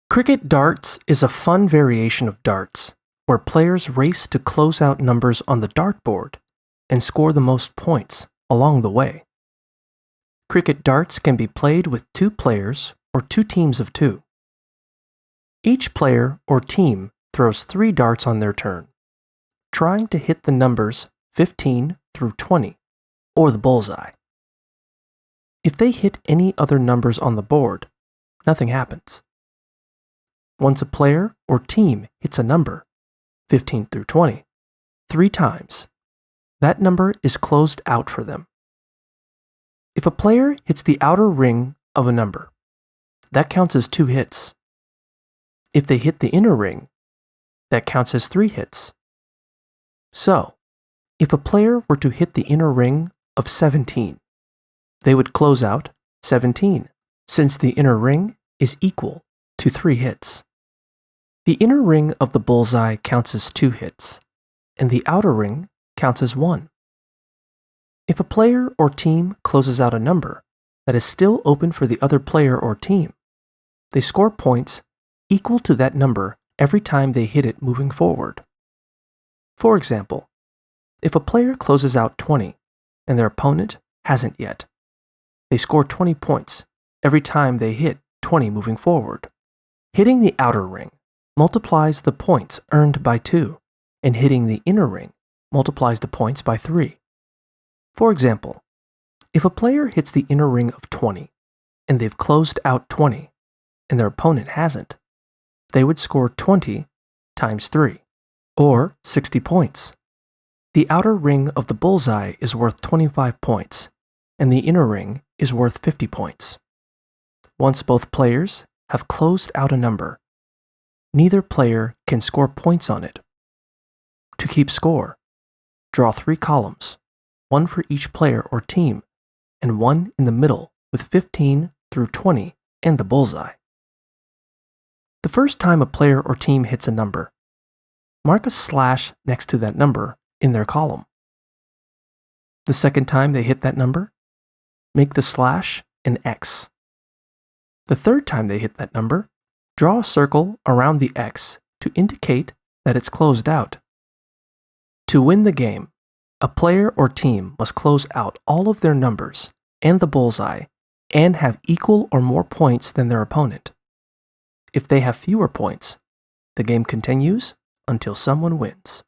Cricket darts is a fun variation of darts, where players race to close out numbers on the dartboard and score the most points along the way. Cricket darts can be played with 2 players or 2 teams of 2. Each player or team throws 3 darts on their turn, trying to hit the numbers 15 through 20, or the bullseye. If they hit any other numbers on the board, nothing happens. Once a player or team hits a number, 15 through 20, 3 times, that number is closed out for them. If a player hits the outer ring of a number, that counts as 2 hits. If they hit the inner ring, that counts as 3 hits. So, if a player were to hit the inner ring of 17, they would close out 17, since the inner ring is equal to 3 hits. The inner ring of the bullseye counts as 2 hits, and the outer ring counts as 1. If a player or team closes out a number that is still open for the other player or team, they score points equal to that number every time they hit it moving forward. For example, if a player closes out 20 and their opponent hasn't yet, they score 20 points every time they hit 20 moving forward. Hitting the outer ring multiplies the points earned by 2, and hitting the inner ring multiplies the points by 3. For example, if a player hits the inner ring of 20 and they've closed out 20 and their opponent hasn't, they would score 20 times 3, or 60 points. The outer ring of the bullseye is worth 25 points, and the inner ring is worth 50 points. Once both players have closed out a number, neither player can score points on it. To keep score, draw 3 columns, 1 for each player or team, and 1 in the middle with 15 through 20 and the bullseye. The first time a player or team hits a number, mark a slash next to that number in their column. The second time they hit that number, make the slash an X. The third time they hit that number, draw a circle around the X to indicate that it's closed out. To win the game, a player or team must close out all of their numbers and the bullseye and have equal or more points than their opponent. If they have fewer points, the game continues until someone wins.